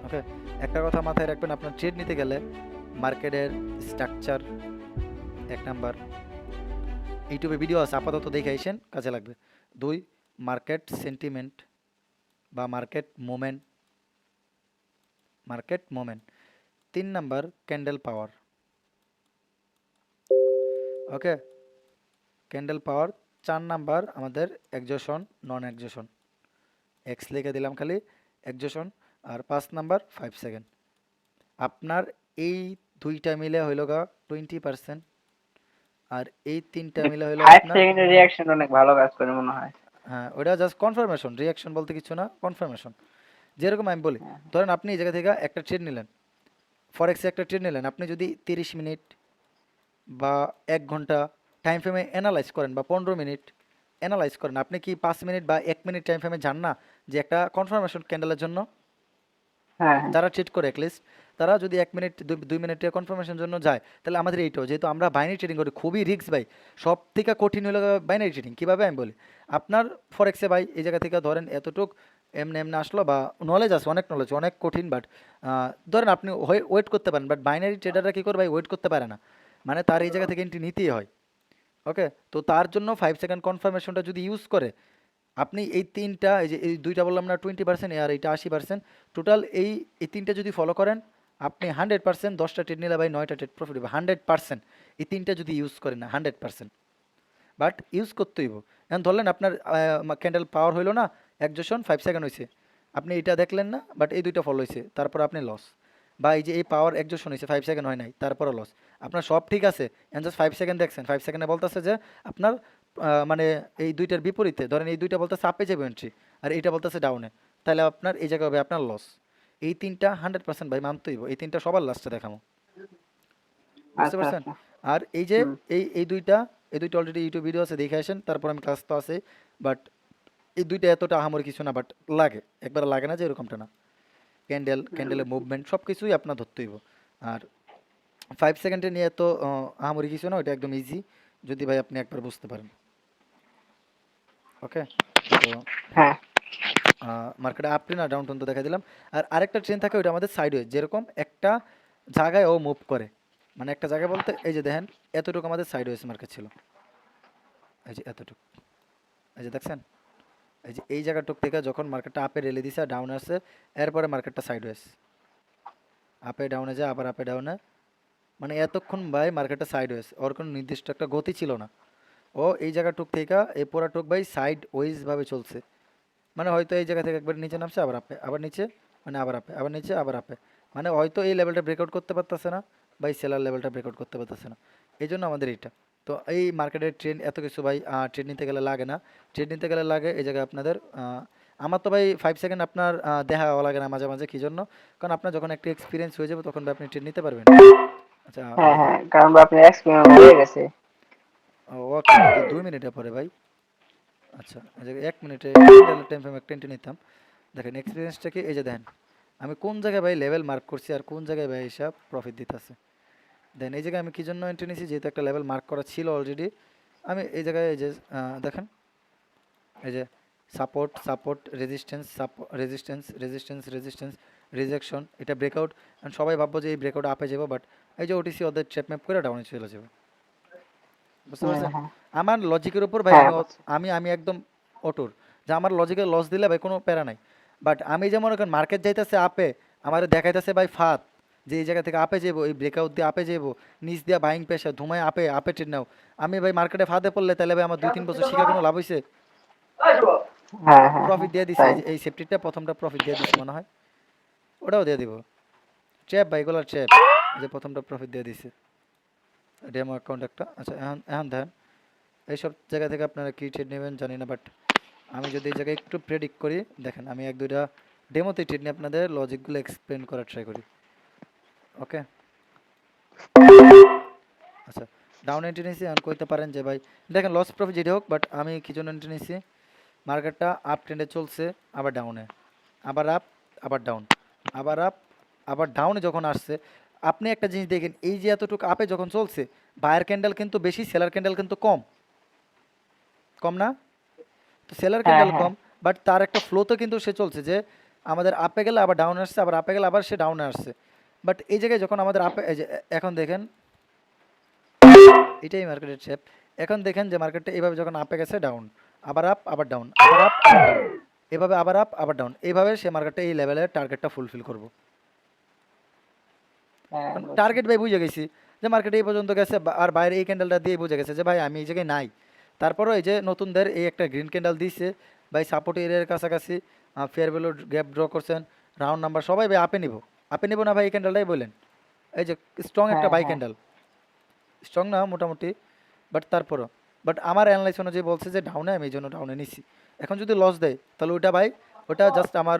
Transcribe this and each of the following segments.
ওকে, একটা কথা মাথায় রাখবেন, আপনার ট্রেড নিতে গেলে মার্কেটের স্ট্রাকচার এক নাম্বার, ইউটিউবে ভিডিও আছে আপাতত দেখে আইসেন, কাজে লাগবে। দুই, মার্কেট সেন্টিমেন্ট বা মার্কেট মোমেন্ট। তিন নাম্বার, ক্যান্ডেল পাওয়ার। ওকে, ক্যান্ডেল পাওয়ার। চার নাম্বার আমাদের এক্সজশন, নন এক্সজশন। এক্স লিখে দিলাম খালি, এক্সজশন। আর 5 নাম্বার 5 সেকেন্ড। আপনার এই দুইটা মিলে হইল গা 20%, আর এই তিনটা মিলে হইল 5 আপনার, সেকেন্ডের রিঅ্যাকশন অনেক ভালো কাজ করে মনে হয়। হ্যাঁ ওটা জাস্ট কনফার্মেশন, রিয়াকশন বলতে কিছু না, কনফার্মেশন। যেরকম আমি বলি, হ্যাঁ, ধরেন আপনি এই জায়গা থেকে একটা ট্রেড নিলেন, ফরেক্সে একটা ট্রেড নিলেন, আপনি যদি 30 মিনিট বা 1 ঘন্টা টাইম ফ্রেমে অ্যানালাইজ করেন বা 15 মিনিট অ্যানালাইজ করেন, আপনি কি 5 মিনিট বা 1 মিনিট টাইম ফ্রেমে যান না যে একটা কনফার্মেশন ক্যান্ডেলের জন্য? হ্যাঁ, হ্যাঁ। যারা ট্রেড করে অ্যাটলিস্ট, তারা যদি 1 মিনিট 2 মিনিটে কনফার্মেশন জন্য যায়, তাহলে আমাদের এইটাও, যেহেতু আমরা বাইনারি ট্রেডিং করি, খুবই রিস্ক ভাই। সব থেকে কঠিন হলো বাইনারি ট্রেডিং। কীভাবে আমি বলি, আপনার ফরেক্সে ভাই এই জায়গা থেকে ধরেন এতটুক এমনি এমনি আসলো, বা নলেজ আছে, অনেক নলেজ, অনেক কঠিন, বাট ধরেন আপনি ওয়েট করতে পারেন, বাট বাইনারি ট্রেডাররা কী করে ভাই, ওয়েট করতে পারে না, মানে তার এই জায়গা থেকে এন্ট্রি নিতেই হয়। ওকে, তো তার জন্য 5 সেকেন্ড কনফার্মেশনটা যদি ইউজ করে, আপনি এই তিনটা, এই যে এই দুইটা বললাম না 20%, আর এইটা 80%, টোটাল এই তিনটা যদি ফলো করেন, আপনি 100%, 10টা ট্রেড নিলে ভাই 9টা ট্রেড প্রফিট হবে 100%। এই তিনটা যদি ইউজ করেন না 100%, বাট ইউজ করতেই হইব। এখন ধরলেন আপনার ক্যান্ডেল পাওয়ার হইলো না, একজোশন 5 সেকেন্ড হয়েছে, আপনি এটা দেখলেন না, বাট এই দুইটা ফলো হয়েছে, তারপর আপনি লস। বা এই যে এই পাওয়ার একজোশন হয়েছে, 5 সেকেন্ড হয় নাই, তারপরও লস। আপনার সব ঠিক আছে, এখন জাস্ট 5 সেকেন্ড দেখছেন, 5 সেকেন্ডে বলতেছে যে আপনার মানে এই দুইটার বিপরীতে, ধরেন এই দুইটা বলতেছে আপে যাবে এন্ট্রি, আর এইটা বলতেছে ডাউনে, তাহলে আপনার এই জায়গায় হবে আপনার লস। এই তিনটা 100% ভাই মানতেই হইব, এই তিনটা সবার লাস্টে দেখাবো, বুঝতে আচ্ছা, পারছেন? আচ্ছা। আর এই যে হুম। এই দুইটা অলরেডি ইউটিউব ভিডিও আছে, দেখে আসেন, তারপর আমি ক্লাস তো আছে, বাট এই দুইটা এতটা আহামরি কিছু না, বাট লাগে, একবার লাগে না যে এরকমটা না। ক্যান্ডেলের মুভমেন্ট সব কিছুই আপনার ধরতে হইব। আর 5 সেকেন্ডে নিয়ে তো আহামরি কিছু না, ওইটা একদম ইজি, যদি ভাই আপনি একবার বুঝতে পারেন। ওকে, তো হ্যাঁ। মার্কেটে আপ ট্রেন আর ডাউন ট্রেন তো দেখা দিলাম। আর আরেকটা ট্রেন থাকে, ওইটা আমাদের সাইডওয়ে, যেরকম একটা জায়গায় ও মুভ করে, মানে একটা জায়গায় বলতে এই যে দেখেন, এতটুকু আমাদের সাইডওয়েজ মার্কেট ছিল, এই যে এতটুকু, এই যে দেখছেন, এই যে এই জায়গাটুক থেকে যখন মার্কেটটা আপে রেলে দিছে আর ডাউনে আসছে, এরপরে মার্কেটটা সাইডওয়েজ, আপে ডাউনে যায়, আবার আপে ডাউনে, মানে এতক্ষণ ভাই মার্কেটটা সাইডওয়েজ, ওর কোনো নির্দিষ্ট একটা গতি ছিল না। ও এই জায়গাটুক থেকে এই পুরাটুক ভাই সাইড ওয়েজ ভাবে চলছে, মানে হয়তো এই জায়গা থেকে একবার নিচে নামছে, আবার আপে, আবার নিচে, মানে আবার আপে, আবার নিচে, আবার আপে, মানে হয়তো এই লেভেলটা ব্রেকআউট করতে পারতেছে না, বা এই সেলার লেভেলটা ব্রেকআউট করতে পারতেছে না, এই জন্য আমাদের এইটা। তো এই মার্কেটের ট্রেন্ড এত কিছু ভাই ট্রেড নিতে গেলে লাগে না। ট্রেড নিতে গেলে লাগে এই জায়গায় আপনাদের আমার তো ভাই 5 সেকেন্ড আপনার দেখা লাগে না মাঝে মাঝে, কী জন্য? কারণ আপনার যখন একটা এক্সপিরিয়েন্স হয়ে যাবে, তখন ভাই আপনি ট্রেড নিতে পারবেন। আচ্ছা, হ্যাঁ, দেখেন, হ্যাঁ। কারণ আপনার এক্সপেরিয়েন্স হয়ে গেছে। ওকে ওকে, 2 মিনিটে পরে ভাই। আচ্ছা, এই জায়গায় 1 মিনিটে ক্যান্ডেলের টাইম ফ্রেম একটা নিতাম। দেখেন এক্সপিরিয়েন্সটা কি, এই যে দেখেন আমি কোন জায়গায় ভাই লেভেল মার্ক করছি, আর কোন জায়গায় ভাই হিসাব প্রফিট দিতেছে। দেন এই জায়গায় আমি কি জন্য এন্ট্রি নিয়েছি, যেহেতু একটা লেভেল মার্ক করা ছিল অলরেডি। আমি এই জায়গায় এই যে দেখেন, এই যে support support resistance, resistance resistance resistance, rejection, এটা ব্রেকআউট। অ্যান্ড সবাই ভাববো যে এই ব্রেকআউট আপে যাবো, বাট এই যে ওটিসি ওদের চেপ ম্যাপ করে ডাউনে চলে যাবে, বুঝতে হ্যাঁ, পারছেন? হ্যাঁ। আমার লজিকের উপর ভাই হ্যাঁ, আমি বুঝছি। আমি আমি একদম অটুর, যে আমার লজিকে লস দিলে ভাই কোনো প্যারা নাই। বাট আমি যেমন এখন মার্কেট যাইতেছে আপে, আমার দেখাইতেছে ভাই ফাঁদ, যে এই জায়গা থেকে আপে যাবো, এই ব্রেকআউট দিয়ে আপে যাবো, নিচ দিয়ে বাইং প্রেশার ধুমায় আপে আপে ট্রেড নাও, আমি ভাই মার্কেটে ফাঁদে পড়লে তাহলে ভাই আমার 2-3 বছর শিখে কোনো লাভ হয়েছে? হ্যাঁ, হ্যাঁ, প্রফিট হ্যাঁ। দিয়ে দিছি, তাই। এই সেফটিটা প্রথমটা প্রফিট দিয়ে দিছি মনে হয়, ওটাও দিয়ে দিব। ট্র্যাপ ভাই, এগুলো ট্র্যাপ, এই যে প্রথমটা প্রফিট দিয়ে দিছে, ডেমো অ্যাকাউন্ট একটা। আচ্ছা, এখন এখন দেখেন, এইসব জায়গা থেকে আপনারা কী ট্রেড নেবেন জানি না, বাট আমি যদি এই জায়গায় একটু প্রেডিক্ট করি, দেখেন আমি 1-2টা ডেমোতে ট্রেড নিয়ে আপনাদের লজিকগুলো এক্সপ্লেন করার ট্রাই করি। ওকে, আচ্ছা, ডাউন এন্ট্রি নিয়েছি, এখন কইতে পারেন যে ভাই দেখেন লস প্রফিট যেটা হোক, বাট আমি কি জন্য এন্ট্রি নিয়েছি, মার্কেটটা আপ ট্রেন্ডে চলছে, আবার ডাউনে, আবার আপ, আবার ডাউন, আবার আপ, আবার ডাউনে যখন আসছে, আপনি একটা জিনিস দেখেন, এই যে এতটুকু আপে যখন চলছে, বায়ার ক্যান্ডেল কিন্তু বেশি, সেলার ক্যান্ডেল কিন্তু কম, কম না? তো সেলার হ্যাঁ, ক্যান্ডেল হ্যাঁ। কম, বাট তার একটা ফ্লোতে কিন্তু সে চলছে, যে আমাদের আপে গেলে আবার ডাউনে আসছে, আবার আপে গেলে আবার সে ডাউনে আসছে। বাট এই জায়গায় যখন আমাদের আপে, এই যে এখন দেখেন এটাই মার্কেটের শেপ। এখন দেখেন যে মার্কেটটা এইভাবে যখন আপে গেছে ডাউন, আবার আপ আবার ডাউন, আবার আপ আবার ডাউন, এভাবে আবার আপ আবার ডাউন, এইভাবে সে মার্কেটটা এই লেভেলের টার্গেটটা ফুলফিল করবো। হ্যাঁ বুঝছি। টার্গেট ভাই বুঝে গেছি যে মার্কেট এই পর্যন্ত গেছে, আর বাইরে এই ক্যান্ডেলটা দিয়ে বুঝে গেছে যে ভাই আমি এই জায়গায় নাই। তারপরও এই যে নতুনদের এই একটা গ্রিন ক্যান্ডেল দিচ্ছে ভাই, সাপোর্ট এরিয়ার কাছাকাছি, ফেয়ার ভ্যালু গ্যাপ ড্র করছেন, রাউন্ড নাম্বার সবাই ভাই আপে নিব না ভাই এই ক্যান্ডেলটাই বললেন। এই যে স্ট্রং একটা হ্যাঁ বাই হ্যাঁ ক্যান্ডেল, স্ট্রং না মোটামুটি, বাট তারপরও, বাট আমার অ্যানালাইস অনুযায়ী বলছে যে ডাউনে, আমি এই জন্য ডাউনে নিচ্ছি। এখন যদি লস দেয় তাহলে ওইটা ভাই, ওটা জাস্ট আমার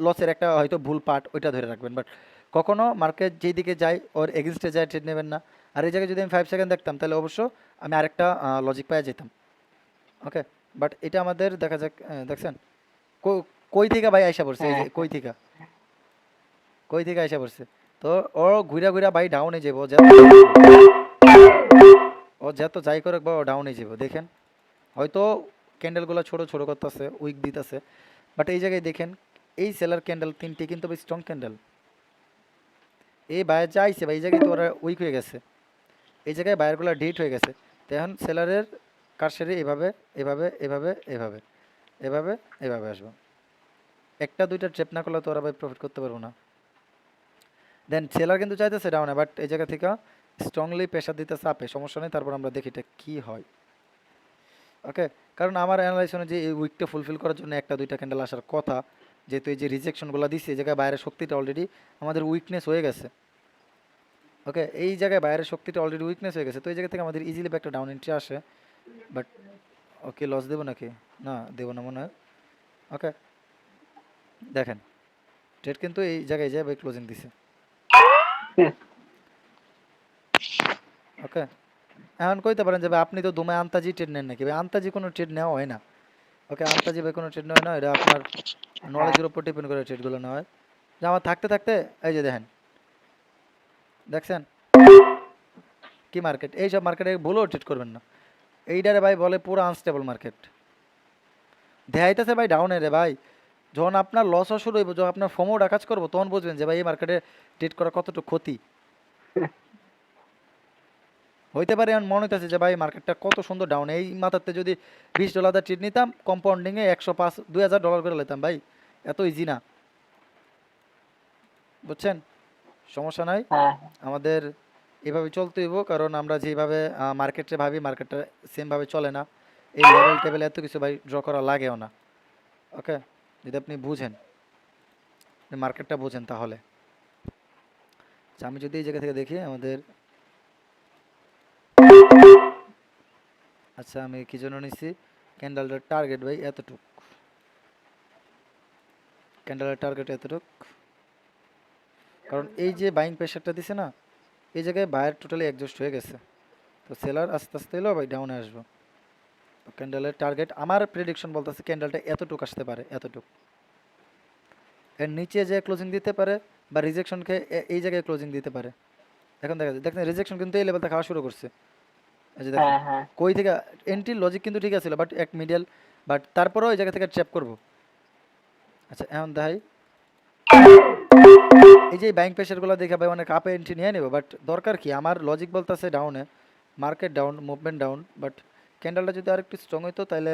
লসের একটা হয়তো ভুল পার্ট, ওইটা ধরে রাখবেন। বাট কখনো মার্কেট যেই দিকে যায় ওর এগেনস্টে যায় ট্রেড নেবেন না। আর এই জায়গায় যদি আমি 5 সেকেন্ড দেখতাম তাহলে অবশ্য আমি আরেকটা লজিক পাওয়া যেতাম। ওকে, বাট এটা আমাদের দেখা যাক। দেখছেন কই থেকে ভাই আইসা পড়ছে, এই যে হ্যাঁ কই থেকে আইসা পড়ছে। তো ও ঘুরা ঘুরা ভাই ডাউনে যাবো, ও যত যাই করে বা ও ডাউনে যাবো। দেখেন হয়তো ক্যান্ডেলগুলো ছোট ছোট করতেছে, উইক দিতেছে, বাট এই জায়গায় দেখেন এই সেলার ক্যান্ডেল তিনটে কিন্তু স্ট্রং ক্যান্ডেল। এই বায়ার যা আইছে ভাই, এই জায়গায় তো ওরা উইক হয়ে গেছে, এই জায়গায় বায়ারগুলো ডিট হয়ে গেছে। তো এখন সেলারের কারসারে এভাবে এভাবে এভাবে এভাবে এভাবে এভাবে আসবো। একটা দুইটা ট্রেপ না করলে তো ওরা ভাই প্রফিট করতে পারবো না। দেন সেলার কিন্তু চাইতেছে ডাউনে, বাট এই জায়গা থেকে স্ট্রংলি প্রেশার দিতেছে আপে, সমস্যা নেই। তারপর আমরা দেখি এটা কী হয়। ওকে, কারণ আমার অ্যানালাইজ অনুযায়ী এই উইকটা ফুলফিল করার জন্য একটা দুইটা ক্যান্ডেল আসার কথা, যেহেতু এই যে রিজেকশনগুলো দিচ্ছে এই জায়গায় বাইরের শক্তিটা অলরেডি আমাদের উইকনেস হয়ে গেছে। ওকে, এই জায়গায় বাইরের শক্তিটা অলরেডি উইকনেস হয়ে গেছে, তো এই জায়গা থেকে আমাদের ইজিলি একটা ডাউন এন্ট্রি আসে। বাট ওকে, লস দেবো নাকি? না, দেবো না মনে হয়। ওকে, দেখেন ট্রেড কিন্তু এই জায়গায় যায় ভাই ক্লোজিং দিছে। ওকে, এখন কইতে পারেন যে ভাই আপনি তো দুমায় আন্তাজি ট্রেড নেন নাকি? ভাই আন্তাজি কোনো ট্রেড নেওয়া হয় না। ওকে, আন্তাজি ভাই কোনো ট্রেড নেওয়া হয় না, এটা আপনার হ্যাঁ নলেজের উপর ডিপেন্ড করে ট্রেডগুলো নেওয়া হয়। যে আমার থাকতে থাকতে এই যে দেখেন, দেখছেন কি মার্কেট, এইসব মার্কেটে ভুলেও ট্রেড করবেন না। এইটারে ভাই বলে পুরো আনস্টেবল মার্কেট। দেখাইতেছে ভাই ডাউনে রে ভাই, যখন আপনার লস হওয়া শুরু হইব, যখন আপনার ফোমোটা কাজ করবো, তখন বুঝবেন যে ভাই এই মার্কেটে ট্রেড করা কতটুকু ক্ষতি হইতে পারে। এমন মনে হইতেছে যে ভাই মার্কেটটা কত সুন্দর ডাউন, এই মাথাতে যদি $20 ট্রেড নিতাম কম্পাউন্ডিংয়ে 105 $2000 করে নিতাম ভাই, এত ইজি না, বুঝছেন? সমস্যা নাই, হ্যাঁ আমাদের এভাবে চলতে হইব, কারণ আমরা যেভাবে মার্কেটে ভাবি মার্কেটটা সেমভাবে চলে না। এই লেভেল টেবিল এত কিছু ভাই ড্র করা লাগেও না। ওকে, যদি আপনি বুঝেন, মার্কেটটা বুঝেন তাহলে। আচ্ছা, আমি যদি এই জায়গা থেকে দেখি আমাদের, আচ্ছা আমি কি জন্য নিচ্ছি, ক্যান্ডেলটার টার্গেট ভাই এতটুক, ক্যান্ডেলের টার্গেট এতটুক, কারণ এই যে বাইং প্রেশারটা দিছে না, এই জায়গায় বায়ার টোটালি অ্যাডজাস্ট হয়ে গেছে। তো সেলার আস্তে আস্তে এলেও ভাই ডাউনে আসবো। ক্যান্ডেলের টার্গেট আমার প্রেডিকশন বলতেছে ক্যান্ডেলটা এতটুক আসতে পারে, এতটুক, এর নিচে যে ক্লোজিং দিতে পারে, বা রিজেকশনকে এই জায়গায় ক্লোজিং দিতে পারে। এখন দেখা যায়, দেখেন রিজেকশন কিন্তু এই লেভেলটা খাওয়া শুরু করছে। এই যে দেখেন হ্যাঁ হ্যাঁ কই থেকে এন্ট্রির লজিক কিন্তু ঠিক আছে, বাট এক মিডিয়াল, বাট তারপরেও এই জায়গা থেকে ট্র্যাপ করব। আচ্ছা এখন দেখাই, এই যে ব্যাংক প্রেশারগুলো দেখে ভাই অনেক আপে এন্ট্রি নিয়ে নেব, বাট দরকার কি, আমার লজিক বলতেছে ডাউনে, market down, movement down, but ক্যান্ডেলটা যদি আর একটু স্ট্রং হইতো তাহলে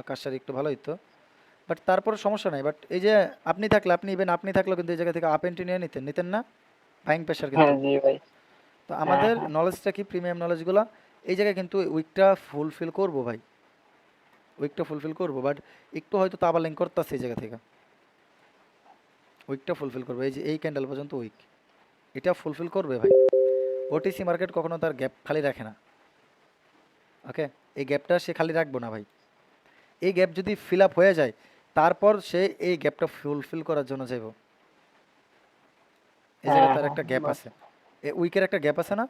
কাজটা একটু ভালো হইতো। বাট তারপর সমস্যা নাই, বাট এই যে আপনি থাকলে, আপনি ইভেন আপনি থাকলেও কিন্তু এই জায়গা থেকে আপ এন্ট্রি নিয়ে নিতেন, নিতেন না? বাইং প্রেশার হ্যাঁ কিন্তু। জি ভাই। তো হ্যাঁ আমাদের হ্যাঁ নলেজটা কি, প্রিমিয়াম নলেজগুলো এই জায়গায় কিন্তু উইকটা ফুলফিল করবো ভাই, উইকটা ফুলফিল করবো, বাট একটু হয়তো তাবালিং করতেছে এই জায়গা থেকে, উইকটা ফুলফিল করবে। এই যে এই ক্যান্ডেল পর্যন্ত উইক, এটা ফুলফিল করবে ভাই। ওটিসি মার্কেট কখনো তার গ্যাপ খালি রাখে না। ওকে, এই গ্যাপটা সে খালি রাখবো না ভাই, এই গ্যাপ যদি ফিল আপ হয়ে যায় তারপর সে এই গ্যাপটা ফুলফিল করার জন্য যাইব। এই জায়গায় হ্যাঁ তার হ্যাঁ একটা গ্যাপ আছে, এই উইকের একটা গ্যাপ আছে না,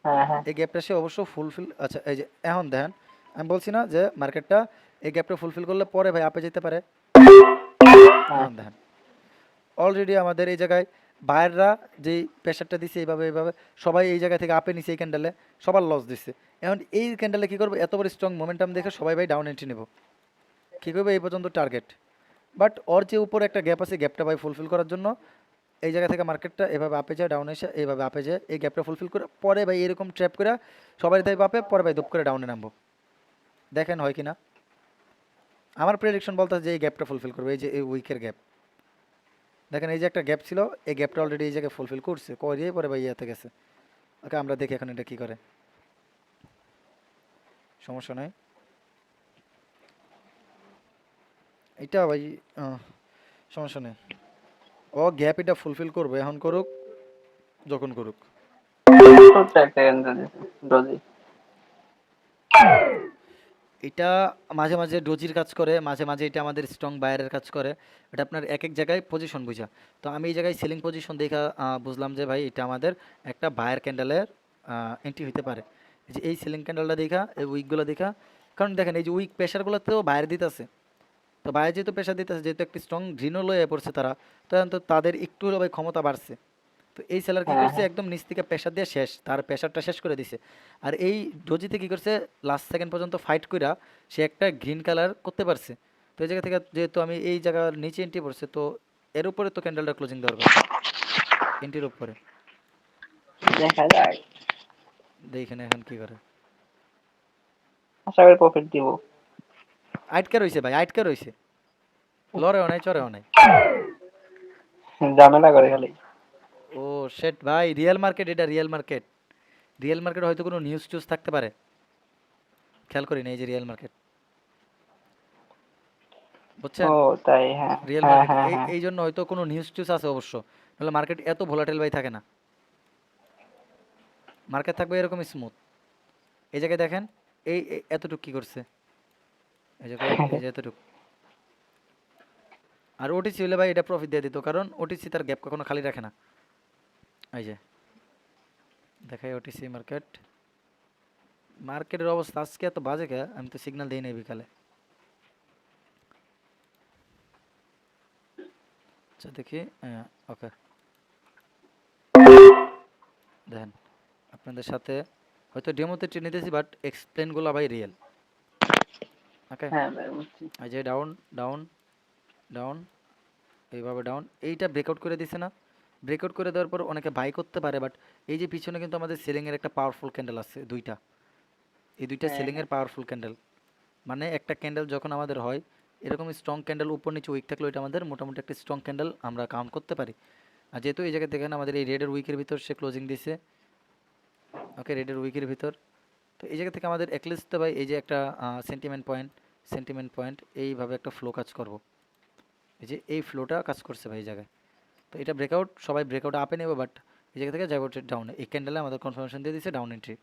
হ্যাঁ হ্যাঁ এই গ্যাপটা সে অবশ্য ফুলফিল। আচ্ছা এই যে এখন দেখেন, আমি বলছি না যে মার্কেটটা এই গ্যাপটা ফুলফিল করলে পরে ভাই আপে যেতে পারে। হ্যাঁ এখন দেখেন অলরেডি আমাদের এই জায়গায় বায়াররা যেই প্রেশারটা দিছে এইভাবে এইভাবে, সবাই এই জায়গা থেকে আপে নিছে, এই ক্যান্ডেলে সবার লস দিচ্ছে। এখন এই ক্যান্ডেলে কী করবো, এত বড় স্ট্রং মোমেন্টাম দেখে সবাই ভাই ডাউন এন্ট্রি নেব, কী করবে, এই পর্যন্ত টার্গেট, বাট ওর যে উপরে একটা গ্যাপ আছে, গ্যাপটা ভাই ফুলফিল করার জন্য এই জায়গা থেকে মার্কেটটা এভাবে আপে যায়, ডাউনে এসে এইভাবে আপে যায়, এই গ্যাপটা ফুলফিল করে পরে ভাই এরকম ট্র্যাপ করে সবাই তাই আপে, পরে ভাই দুপ করে ডাউনে নামবো। দেখেন হয় কিনা। আমার প্রেডিকশন বলতে যে এই গ্যাপটা ফুলফিল করবে, এই যে এই উইকের গ্যাপ। দেখেন এই যে একটা গ্যাপ ছিল, এই গ্যাপটা অলরেডি এই জায়গায় ফুলফিল করছে, করিয়ে পরে ভাই ইয়াতে গেছে। ওকে আমরা দেখি এখন এটা কি করে। সমস্যা নাই এটা ভাই, সমস্যা নেই। ও গ্যাপ এটা ফুলফিল করবে, এখন করুক, যখন করুক। করতে একটা কেন্দ্র ডোজি। এটা মাঝে মাঝে ডোজির কাজ করে, মাঝে মাঝে এটা আমাদের স্ট্রং বায়ারের কাজ করে। এটা আপনার এক এক জায়গায় পজিশন বুঝা। তো আমি এই জায়গায় সেলিং পজিশন দেখা বুঝলাম যে ভাই এটা আমাদের একটা বায়ার ক্যান্ডেলের এন্ট্রি হতে পারে। এই যে এই সেলিং ক্যান্ডেলটা দেখা, এই উইকগুলো দেখা, কারণ দেখেন এই যে উইক প্রেশারগুলোতেও বায়ার দিতেছে। তো বায়ার যেহেতু প্রেশার দিতেছে, যেহেতু একটি স্ট্রং গ্রিনও লয়ে পড়ছে তারা, তখন তো তাদের একটু হলেও ভাই ক্ষমতা বাড়ছে। তো এই সেলার কি হ্যাঁ করছে, হ্যাঁ একদম নিচ থেকে প্রেশার দিয়ে শেষ, তার প্রেশারটা শেষ করে দিছে। আর এই ডোজিতে কি করছে, লাস্ট সেকেন্ড পর্যন্ত ফাইট কইরা সে একটা গ্রিন কালার করতে পারছে। তো এই জায়গা থেকে যেহেতু আমি এই জায়গার নিচে এন্ট্রি পড়ছে, তো এর উপরে তো ক্যান্ডেলটা ক্লোজিং দরকার, এন্ট্রির উপরে। দেখা যাক, দেখেন এখন কি করে। আশা করি প্রফিট দিব। আটকা রইছে ভাই, আটকা রইছে, লড়েও নাই চড়েও নাই। ঝামেলা করে খালি। ও শেট ভাই, রিয়েল মার্কেট, এটা রিয়েল মার্কেট। রিয়েল মার্কেট হয়তো কোনো নিউজ টিউজ থাকতে পারে, খেয়াল করি না, এই যে রিয়েল মার্কেট, ও বুঝছেন। তাই, হ্যাঁ রিয়েল হ্যাঁ মার্কেট হ্যাঁ এই হ্যাঁ। এই জন্য হয়তো কোনো নিউজ টিউজ আছে অবশ্য, নাহলে মার্কেট এত ভোলাটাইল ভাই থাকে না। মার্কেট থাকবে এরকম স্মুথ। এই জায়গায় দেখেন, এতটুক কি করছে, এই জায়গায় এই যে এতটুক। আর ওটিসি হলে ভাই এটা প্রফিট দিয়ে দিত, কারণ ওটিসি তার গ্যাপ কখনো খালি রাখে না। এই যে দেখাই ওটিসি মার্কেট, মার্কেটের অবস্থা আজকে এত বাজে কে, আমি তো সিগন্যাল দিই নাই বিকালে। আচ্ছা দেখি, ওকে, দেখেন আপনাদের সাথে হয়তো ডেমোতে ট্রেন নিতেছি, বাট এক্সপ্লেনগুলো ভাই রিয়েল। ওকে, হ্যাঁ ভাই বুঝছি। এই যে ডাউন ডাউন ডাউন, এইভাবে ডাউন, এইটা ব্রেকআউট করে দিছে না। ব্রেকআউট করে দেওয়ার পর অনেকে বাই করতে পারে, বাট এই যে পিছনে কিন্তু আমাদের সেলিংয়ের একটা পাওয়ারফুল ক্যান্ডেল আছে, দুইটা, এই দুইটা হ্যাঁ হ্যাঁ সেলিংয়ের পাওয়ারফুল ক্যান্ডেল। মানে একটা ক্যান্ডেল যখন আমাদের হয় এরকম স্ট্রং ক্যান্ডেল, উপর নিচে উইক থাকলে ওইটা আমাদের মোটামুটি একটা স্ট্রং ক্যান্ডেল আমরা কাউন্ট করতে পারি। আর যেহেতু এই জায়গায় দেখেন আমাদের এই রেডের উইকের ভিতর সে ক্লোজিং দিছে, ওকে, রেডের উইকের ভিতর। তো এই জায়গা থেকে আমাদের একলিস্ট তো ভাই এই যে একটা সেন্টিমেন্ট পয়েন্ট এইভাবে একটা ফ্লো কাজ করব। এই যে এই ফ্লোটা কাজ করছে ভাই এই জায়গায়। তো এটা ব্রেকআউট, সবাই ব্রেকআউট আপে নেবে, বাট এই জায়গা থেকে যাবো ডাউনে, এই ক্যান্ডেলে আমাদের কনফার্মেশন দিয়ে দিচ্ছে ডাউন এন্ট্রি।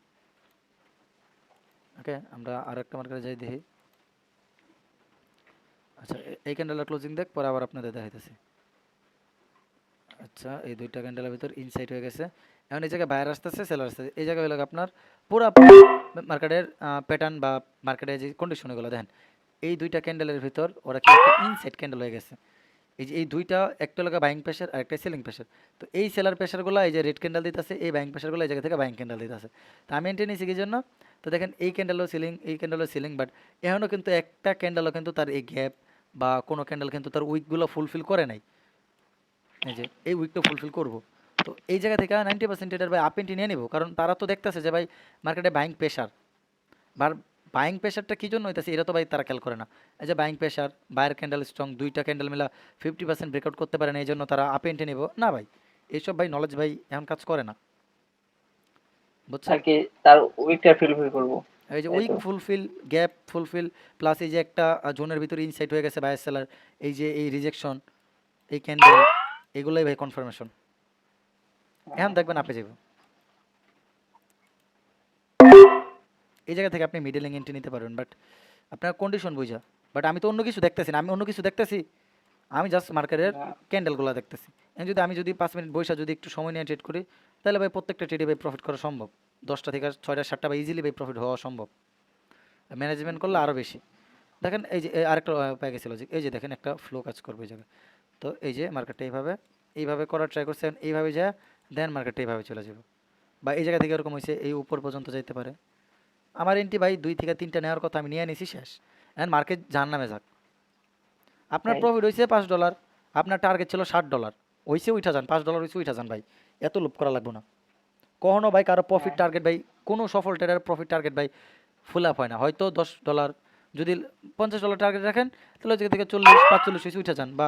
ওকে, আমরা আর একটা মার্কেটে যাই দেখি। আচ্ছা এই ক্যান্ডেলের ক্লোজিং দেখ, পরে আবার আপনাদের দেখাইতেছি। আচ্ছা এই দুইটা ক্যান্ডেলের ভিতর ইনসাইট হয়ে গেছে। এখন এই জায়গায় বায়ার আসতেছে, সেলার আসতেছে, এই জায়গায় হলো আপনার পুরা মার্কেটের প্যাটার্ন বা মার্কেটের যে কন্ডিশনগুলো দেখেন, এই দুইটা ক্যান্ডেলের ভিতর ওরা কি একটা ইনসাইড ক্যান্ডেল হয়ে গেছে। এই যে এই দুইটা, একটা লাগা বাইং প্রেশার আর একটা সেলিং প্রেশার। তো এই সেলার প্রেশারগুলো এই যে রেড ক্যান্ডেল দিতেছে, এই বাইং প্রেশারগুলো এই জায়গা থেকে বাইং ক্যান্ডেল দিতেছে। তো আমি এন্ট্রি নিয়েছি কি জন্য, তো দেখেন এই ক্যান্ডেলও সিলিং, এই ক্যান্ডেলও সিলিং, বাট এখনও কিন্তু একটা ক্যান্ডেলও কিন্তু তার এই গ্যাপ বা কোনো ক্যান্ডেল কিন্তু তার উইকগুলো ফুলফিল করে নাই। এই যে এই উইকটা ফুলফিল করব। তো এই জায়গা থেকে 90% এটার ভাই আপ এন্ট্রি নিয়ে নিব, কারণ তারা তো দেখতেছে যে ভাই মার্কেটে বাইং প্রেশার। বার বাইং প্রেশারটা কী জন্য হইতেছে এটা তো ভাই তারা খেয়াল করে না। এই যে buying pressure, buyer candle strong, দুইটা ক্যান্ডেল মিলা 50% ব্রেকআউট করতে পারে না, এই জন্য তারা আপ এন্ট্রি নেব না ভাই। এইসব ভাই নলেজ ভাই এখন কাজ করে না, বুঝছেন। আর কি, তার উইকটা ফিল করবো, এই যে তাই উইক তো। ফুলফিল, গ্যাপ ফুলফিল, প্লাস এই যে একটা জোনের ভিতরে ইনসাইট হয়ে গেছে বায়ার সেলার, এই যে এই রিজেকশন, এই ক্যান্ডেল, এগুলোই ভাই কনফার্মেশন। এখন দেখবেন আপনি যাব, এই জায়গা থেকে আপনি মিডলিং এন্ট্রি নিতে পারবেন, বাট আপনার কন্ডিশন বুঝা। বাট আমি তো অন্য কিছু দেখতেছি না, আমি অন্য কিছু দেখতেছি, আমি জাস্ট মার্কেটের হ্যাঁ, ক্যান্ডেলগুলো দেখতেছি। এখন যদি আমি যদি 5 মিনিট বৈশা যদি একটু সময় নিয়ে ট্রেড করি, তাহলে ভাই প্রত্যেকটা ট্রেডে ভাই প্রফিট করা সম্ভব। 10টা থেকে 6টা 7টা ভাই ইজিলি ভাই প্রফিট হওয়া সম্ভব, ম্যানেজমেন্ট করলে আরও বেশি। দেখেন এই যে আরেকটা উপায় গেছিলো যে এই যে দেখেন একটা ফ্লো কাজ করবে এই জায়গায়। তো এই যে মার্কেটটা এইভাবে এইভাবে করার ট্রাই করছেন, এইভাবে যা দেন মার্কেটটা এইভাবে চলে যাবে, বা এই জায়গা থেকে এরকম হয়েছে এই উপর পর্যন্ত যাইতে পারে। আমার এন্ট্রি ভাই 2 থেকে 3টা নেওয়ার কথা, আমি নিয়ে নিছি শেষ। এখন মার্কেট জাহান্নামে যাক, আপনার ভাই। প্রফিট হয়েছে $5, আপনার টার্গেট ছিল $60, হয়েছে উঠা যান, $5 হয়েছে উঠা যান ভাই, এত লোভ করা লাগবে না কখনো ভাই। কারো প্রফিট হ্যাঁ টার্গেট ভাই, কোনো সফল ট্রেডার প্রফিট টার্গেট ভাই ফুল আপ হয় না, হয়তো $10, যদি $50 টার্গেট রাখেন তাহলে ওই জায়গা থেকে 40-45 হয়েছে উঠা যান, বা